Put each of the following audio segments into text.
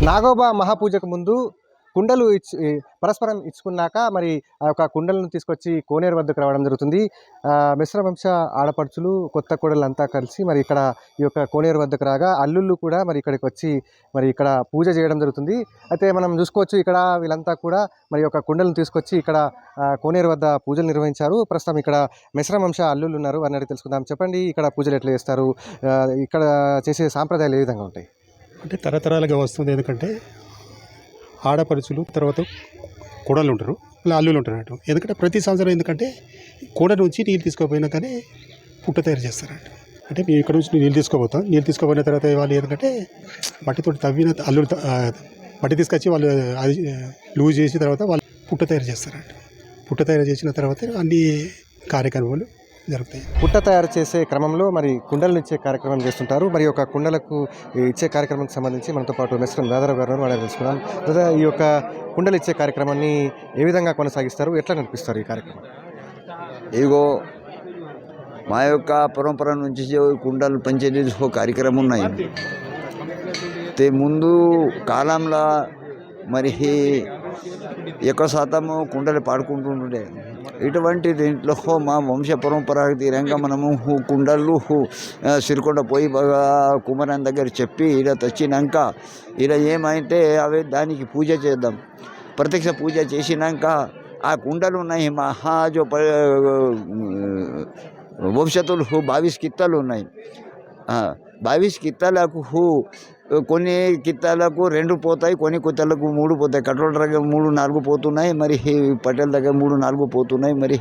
నాగోబా మహాపూజకు ముందు కుండలు పరస్పరం ఇచ్చుకున్నాక మరి ఆ యొక్క కుండలను తీసుకొచ్చి కోనేరు వద్దకు రావడం జరుగుతుంది. మిశ్ర వంశ ఆడపడుచులు కొత్త కోడలంతా కలిసి మరి ఇక్కడ ఈ యొక్క కోనేరు వద్దకు రాగా అల్లుళ్ళు కూడా మరి ఇక్కడికి వచ్చి మరి ఇక్కడ పూజ చేయడం జరుగుతుంది. అయితే మనం చూసుకోవచ్చు ఇక్కడ వీళ్ళంతా కూడా మరి యొక్క కుండలను తీసుకొచ్చి ఇక్కడ కోనేరు వద్ద పూజలు నిర్వహించారు. ప్రస్తుతం ఇక్కడ మిశ్ర వంశ అల్లుళ్ళు ఉన్నారు, అన్నట్టు తెలుసుకుందాం. చెప్పండి, ఇక్కడ పూజలు ఎట్లా చేస్తారు, ఇక్కడ చేసే సాంప్రదాయాలు ఏ విధంగా ఉంటాయి? అంటే తరతరాలుగా వస్తుంది. ఎందుకంటే ఆడపడుచులు తర్వాత కోడళ్ళు ఉంటారు, ఇలా అల్లులు ఉంటారు అన్నట్టు. ఎందుకంటే ప్రతి సంవత్సరం ఎందుకంటే కోడ నుంచి నీళ్ళు తీసుకోపోయినా కానీ పుట్ట తయారు చేస్తారంట. అంటే మేము ఇక్కడ నుంచి నీళ్ళు తీసుకోపోతాం. నీళ్ళు తీసుకోపోయిన తర్వాత వాళ్ళు ఎందుకంటే మట్టితో తవ్విన అల్లులు మట్టి తీసుకొచ్చి వాళ్ళు అది లూజ్ చేసిన తర్వాత వాళ్ళు పుట్ట తయారు చేస్తారంట. పుట్ట తయారు చేసిన తర్వాత అన్ని కార్యక్రమాలు జరుగుతాయి. పుట్ట తయారు చేసే క్రమంలో మరి కుండలను ఇచ్చే కార్యక్రమం చేస్తుంటారు. మరి ఒక కుండలకు ఇచ్చే కార్యక్రమానికి సంబంధించి మనతో పాటు మెస్రం దాదారావు గారు వాళ్ళని తెలుసుకున్నాం. లేదా ఈ యొక్క కుండలు ఇచ్చే కార్యక్రమాన్ని ఏ విధంగా కొనసాగిస్తారు, ఎట్లా నడిపిస్తారు ఈ కార్యక్రమం? ఇగో మా యొక్క పరంపర నుంచి కుండలు పంచేది కార్యక్రమం ఉన్నాయి. ముందు కాలంలో మరి ఎక్కువ శాతము కుండలు పాడుకుంటుండే. ఇటువంటి దీంట్లో మా వంశ పరంపర తీరంగా మనము కుండలు సిరికొండ పోయి కుమరన్ దగ్గర చెప్పి ఇలా తెచ్చినాక ఇలా ఏమైతే అవి దానికి పూజ చేద్దాం. ప్రత్యక్ష పూజ చేసినాక ఆ కుండలు ఉన్నాయి మహాజో వంశతులు 22 కిత్తలు ఉన్నాయి. 22 కిత్తలకు కొన్ని కిత్తాలకు 2 పోతాయి, కొన్ని కిత్తాలకు 3 పోతాయి. కట్రోల్ దగ్గర 3-4 పోతున్నాయి, మరి పటేల్ దగ్గర 3-4 పోతున్నాయి. మరి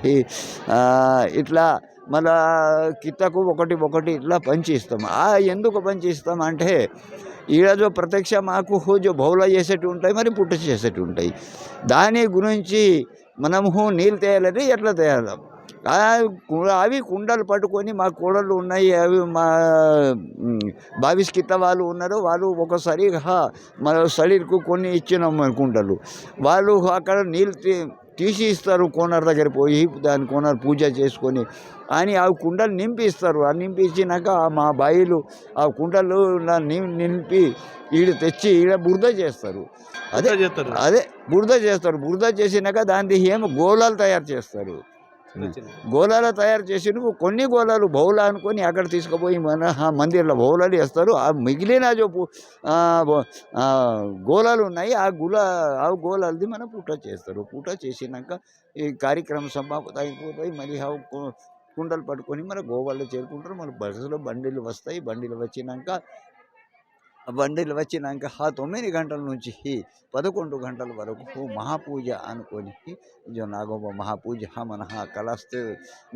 ఇట్లా మళ్ళా కిత్తకు ఒకటి ఇట్లా పంచి ఇస్తాం. ఎందుకు పంచి ఇస్తాం అంటే ఈరోజు ప్రత్యక్ష మాకు జో బౌల చేసేటి ఉంటాయి, మరి పుట్ట చేసేటి ఉంటాయి. దాని గురించి మనము నీళ్ళు తేయాలని ఎట్లా తేయాలి అవి కుండలు పట్టుకొని మా కోడళ్ళు ఉన్నాయి, అవి మా 22 కిత్త వాళ్ళు ఉన్నారు. వాళ్ళు ఒకసారి మన శరీరకు కొన్ని ఇచ్చినాం కుండలు. వాళ్ళు అక్కడ నీళ్ళు తీసి ఇస్తారు, కోనర్ దగ్గర పోయి దాని కోనర్ పూజ చేసుకొని అని ఆ కుండలు నింపి ఇస్తారు. ఆ నింపి ఇచ్చినాక మా బాయిలు ఆ కుండలు నింపి ఈడ తెచ్చి ఈడ బురద చేస్తారు. అదే బురద చేస్తారు. బురద చేసినాక దాన్ని ఏమో గోళాలు తయారు చేస్తారు. గోళాలు తయారు చేసి కొన్ని గోళాలు బౌల అనుకొని అక్కడ తీసుకుపోయి మన మందిర్లో బౌలాలు వేస్తారు. ఆ మిగిలిన గోళాలు ఉన్నాయి, ఆ గోళాలది మనం పూట చేస్తారు. పూట చేసినాక ఈ కార్యక్రమం సమాప్తం అయిపోతాయి. మళ్ళీ కుండలు పట్టుకొని మన గోవాళ్ళు చేరుకుంటారు. మన బస్సులో బండిలు వస్తాయి. బండిలు వచ్చినాక 9 గంటల నుంచి 11 గంటల వరకు మహాపూజ అనుకొని నాగోబా మహాపూజ మన కలస్తే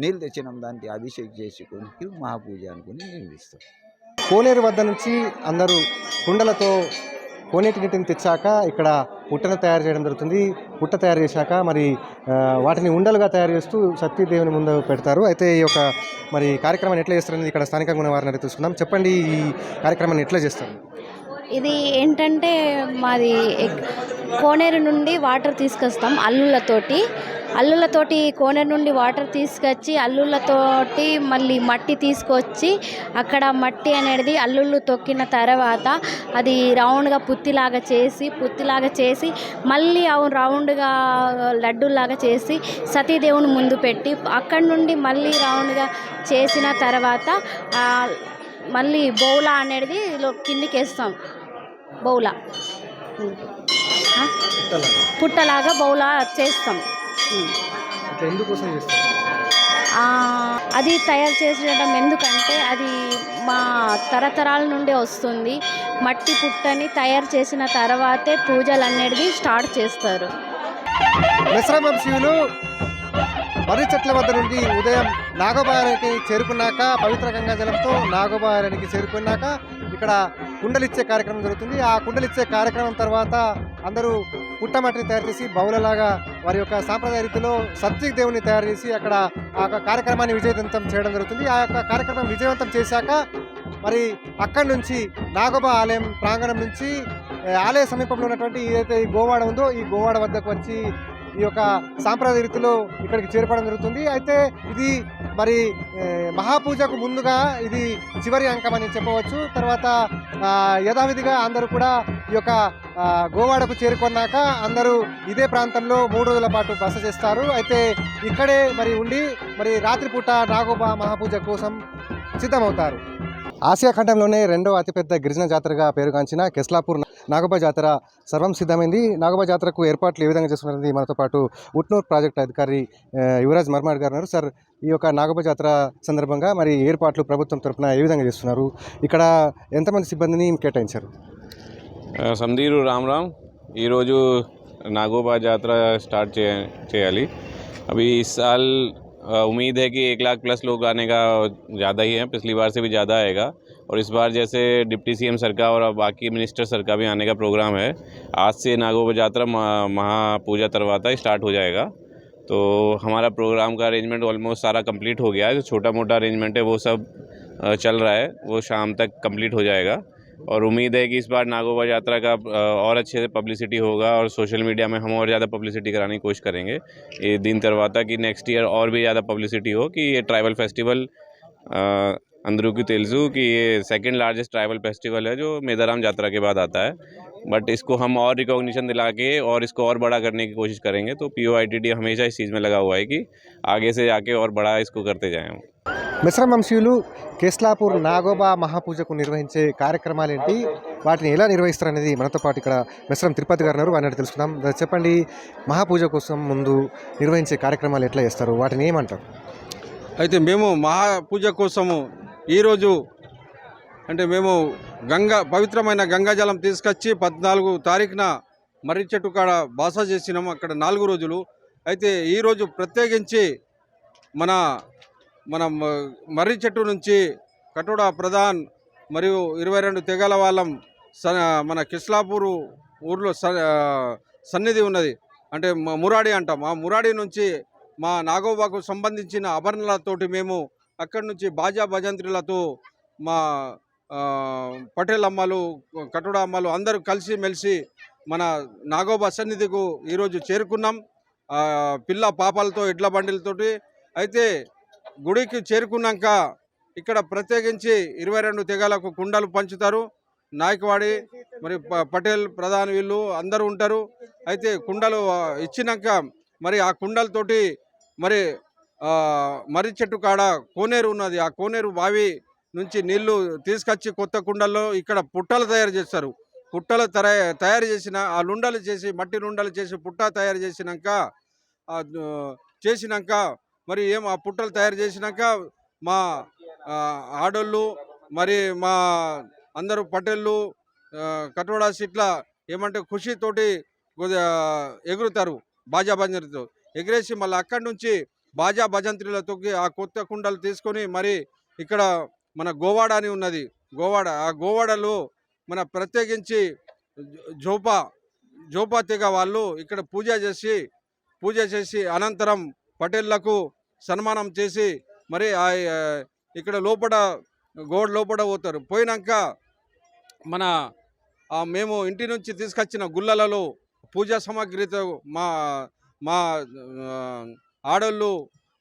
నీళ్ళు తెచ్చినాం దానికి అభిషేకం చేసుకొని మహాపూజ అనుకొని నిర్వహిస్తాం. కోనేరు వద్ద నుంచి అందరూ కుండలతో కోనేటి నీటిని తెచ్చాక ఇక్కడ పుట్టను తయారు చేయడం జరుగుతుంది. పుట్ట తయారు చేశాక మరి వాటిని ఉండలుగా తయారు చేస్తూ సతీదేవుని ముందు పెడతారు. అయితే ఈ యొక్క మరి కార్యక్రమాన్ని ఎట్లా చేస్తారనేది ఇక్కడ స్థానికంగా ఉన్న వారిని తెలుసుకుందాం. చెప్పండి, ఈ కార్యక్రమాన్ని ఎట్లా చేస్తారు? ఇది ఏంటంటే మాది కోనేరు నుండి వాటర్ తీసుకొస్తాం అల్లులతోటి కోనేరు నుండి వాటర్ తీసుకొచ్చి అల్లులతోటి మళ్ళీ మట్టి తీసుకొచ్చి అక్కడ మట్టి అనేది అల్లుళ్ళు తొక్కిన తర్వాత అది రౌండ్గా పుత్తిలాగా చేసి మళ్ళీ రౌండ్గా లడ్డూలాగా చేసి సతీదేవుని ముందు పెట్టి అక్కడి నుండి మళ్ళీ రౌండ్గా చేసిన తర్వాత మళ్ళీ బౌలా అనేది కిందికి వేస్తాం. బౌలా పుట్టలాగా బౌలా చేస్తాం. అది తయారు చేసేయడం ఎందుకంటే అది మా తరతరాల నుండి వస్తుంది. మట్టి పుట్టని తయారు చేసిన తర్వాతే పూజలు అనేది స్టార్ట్ చేస్తారు. మిశ్రమ వంశీయులు మర్రి చెట్ల వద్ద నుండి ఉదయం నాగోబారానికి చేరుకున్నాక పవిత్ర గంగాజలంతో నాగోబారానికి చేరుకున్నాక ఇక్కడ కుండలిచ్చే కార్యక్రమం జరుగుతుంది. ఆ కుండలిచ్చే కార్యక్రమం తర్వాత అందరూ పుట్టమట్టిని తయారు చేసి బౌలలాగా వారి యొక్క సాంప్రదాయ రీతిలో సత్య దేవుని తయారు చేసి అక్కడ ఆ కార్యక్రమాన్ని విజయవంతం చేయడం జరుగుతుంది. ఆ యొక్క కార్యక్రమం విజయవంతం చేశాక మరి అక్కడి నుంచి నాగోబా ఆలయం ప్రాంగణం నుంచి ఆలయ సమీపంలో ఉన్నటువంటి ఏదైతే ఈ గోవాడ ఉందో ఈ గోవాడ వద్దకు వచ్చి ఈ యొక్క సాంప్రదాయ రీతిలో ఇక్కడికి చేరుకోవడం జరుగుతుంది. అయితే ఇది మరి మహాపూజకు ముందుగా ఇది చివరి అంకం అని చెప్పవచ్చు. తర్వాత యథావిధిగా అందరూ కూడా ఈ యొక్క గోవాడకు చేరుకున్నాక అందరూ ఇదే ప్రాంతంలో 3 రోజుల పాటు బస చేస్తారు. అయితే ఇక్కడే మరి ఉండి మరి రాత్రిపూట నాగోబా మహాపూజ కోసం సిద్ధమవుతారు. ఆసియా ఖండంలోనే రెండో అతిపెద్ద గిరిజన జాతరగా పేరుగాంచిన కెస్లాపూర్ నాగోబా జాతర సర్వం సిద్ధమైంది. నాగోబా జాతరకు ఏర్పాట్లు ఏ విధంగా చేస్తున్నది మనతో పాటు ఉట్నూర్ ప్రాజెక్టు అధికారి యువరాజ్ మర్మాడ్ గారు ఉన్నారు. సార్, ఈ యొక్క నాగోబా జాతర సందర్భంగా మరి ఏర్పాట్లు ప్రభుత్వం తరఫున ఏ విధంగా చేస్తున్నారు? ఇక్కడ ఎంతమంది సిబ్బందిని కేటాయించారు? సందీరు రామ్ ఈరోజు नागोबा जात्रा स्टार्ट చేయాలి. अभी इस साल उम्मीद है कि 1 लाख प्लस लोग आने का ज़्यादा ही है, पिछली बार से भी ज़्यादा आएगा. और इस बार जैसे डिप्टी सीएम सर का और बाकी मिनिस्टर सर का भी आने का प्रोग्राम है. आज से नागोबा जात्रा महापूजा तरवाता स्टार्ट हो जाएगा. तो हमारा प्रोग्राम का अरेंजमेंट ऑलमोस्ट सारा कंप्लीट हो गया है. जो छोटा मोटा अरेंजमेंट है वो सब चल रहा है, वो शाम तक कंप्लीट हो जाएगा. और उम्मीद है कि इस बार नागोबा यात्रा का और अच्छे से पब्लिसिटी होगा और सोशल मीडिया में हम और ज़्यादा पब्लिसिटी कराने की कोशिश करेंगे. ये दिन करवाता कि नेक्स्ट ईयर और भी ज़्यादा पब्लिसिटी हो कि ये ट्राइबल फेस्टिवल अंदरू की तेलजू कि ये सेकंड लार्जेस्ट ट्राइबल फेस्टिवल है जो मेदाराम यात्रा के बाद आता है. बट इसको हम और रिकॉग्निशन दिला के और इसको और बड़ा करने की कोशिश करेंगे. तो POITD हमेशा इस चीज़ में लगा हुआ है कि आगे से जाके और बड़ा इसको करते जाएँ. మిశ్రమ వంశీయులు కేస్లాపూర్ నాగోబా మహాపూజకు నిర్వహించే కార్యక్రమాలేంటి, వాటిని ఎలా నిర్వహిస్తారు అనేది మనతో పాటు ఇక్కడ మిశ్రమ తిరుపతి గారు ఉన్నారు, వారిని తెలుసుకుందాం. చెప్పండి, మహాపూజ కోసం ముందు నిర్వహించే కార్యక్రమాలు ఎట్లా చేస్తారు, వాటిని ఏమంటారు? అయితే మేము మహాపూజ కోసము ఈరోజు అంటే మేము పవిత్రమైన గంగాజలం తీసుకొచ్చి 14 తారీఖున మర్రి చెట్టు కాడ బాస చేసినాము, అక్కడ 4 రోజులు. అయితే ఈరోజు ప్రత్యేకించి మన మర్రి చెట్టు నుంచి కటోడా ప్రధాన్ మరియు 22 తెగల వాళ్ళం మన కిస్లాపూరు ఊర్లో సన్నిధి ఉన్నది, అంటే మురాడి అంటాం. ఆ మురాడి నుంచి మా నాగోబాకు సంబంధించిన ఆభరణలతోటి మేము అక్కడి నుంచి బాజా భజంత్రులతో మా పటేల్ అమ్మలు, కటోడా అమ్మలు అందరూ కలిసి మెలిసి మన నాగోబా సన్నిధికు ఈరోజు చేరుకున్నాం, పిల్ల పాపాలతో ఎడ్ల బండిలతోటి. అయితే గుడికి చేరుకున్నాక ఇక్కడ ప్రత్యేకించి 22 తెగలకు కుండలు పంచుతారు. నాయకవాడి మరి పటేల్ ప్రధాని వీళ్ళు అందరూ ఉంటారు. అయితే కుండలు ఇచ్చినాక మరి ఆ కుండలతోటి మరి మర్రి చెట్టు కాడ కోనేరు ఉన్నది, ఆ కోనేరు బావి నుంచి నీళ్లు తీసుకొచ్చి కొత్త కుండల్లో ఇక్కడ పుట్టలు తయారు చేస్తారు. పుట్టలు తయారు చేసిన ఆ లుండలు చేసి మట్టి లుండలు చేసి పుట్ట తయారు చేసినాక మరి ఆ పుట్టలు తయారు చేసినాక మా ఆడోళ్ళు మరి మా అందరూ పటేళ్ళు కటోడాస్ ఇట్లా ఏమంటే ఖుషితోటి ఎగురుతారు బాజా భజంత్రితో. ఎగిరేసి మళ్ళీ అక్కడి నుంచి బాజా భజంత్రులతో ఆ కొత్త కుండలు తీసుకొని మరి ఇక్కడ మన గోవాడ అని ఉన్నది, ఆ గోవాడలో మన ప్రత్యేకించి జోపా తెగ వాళ్ళు ఇక్కడ పూజ చేసి అనంతరం పటేళ్లకు సన్మానం చేసి మరి ఇక్కడ గోడ లోపల పోతారు. పోయినాక మన మేము ఇంటి నుంచి తీసుకొచ్చిన గుళ్ళలలో పూజా సామాగ్రితో మా ఆడోళ్ళు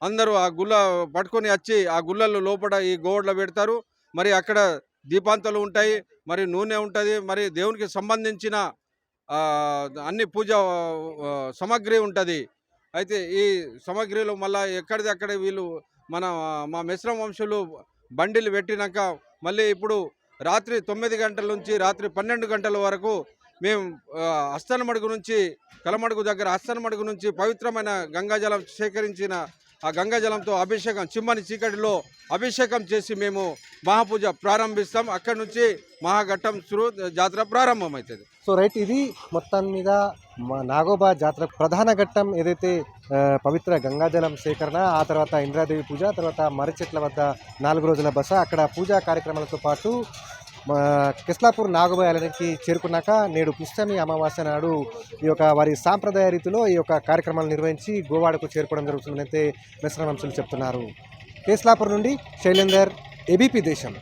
అందరూ ఆ గుళ్ళ పట్టుకొని వచ్చి ఆ గుళ్ళల్లో లోపల ఈ గోడలో పెడతారు. మరి అక్కడ దీపాంతలు ఉంటాయి, మరి నూనె ఉంటుంది, మరి దేవునికి సంబంధించిన అన్ని పూజ సామాగ్రి ఉంటుంది. అయితే ఈ సామాగ్రిలో మళ్ళీ ఎక్కడిది అక్కడ వీళ్ళు మా మిశ్రమ వంశులు బండిలు పెట్టినాక మళ్ళీ ఇప్పుడు రాత్రి 9 గంటల నుంచి రాత్రి 12 గంటల వరకు మేము అస్తనమడుగు నుంచి కలమడుగు దగ్గర అస్తనమడుగు నుంచి పవిత్రమైన గంగాజలం సేకరించిన ఆ గంగాజలంతో అభిషేకం చిమ్మని చీకటిలో అభిషేకం చేసి మేము మహాపూజ ప్రారంభిస్తాం. అక్కడి నుంచి మహాఘట్టం జాతర ప్రారంభమవుతుంది. సో రైట్, ఇది మొత్తం మీద నాగోబా జాతర ప్రధాన ఘట్టం ఏదైతే పవిత్ర గంగాజలం సేకరణ, ఆ తర్వాత ఇంద్రాదేవి పూజ, తర్వాత మర్రి చెట్ల వద్ద 4 రోజుల బస, అక్కడ పూజా కార్యక్రమాలతో పాటు కెస్లాపూర్ నాగోబా ఆలయానికి చేరుకున్నాక నేడు పుష్యమి అమావాస్య నాడు ఈ యొక్క వారి సాంప్రదాయ రీతిలో ఈ యొక్క కార్యక్రమాలు నిర్వహించి గోవాడకు చేరుకోవడం జరుగుతుందని అయితే మిశ్రమ వంశులు చెప్తున్నారు. కెస్లాపూర్ నుండి శైలేందర్, ABP దేశం.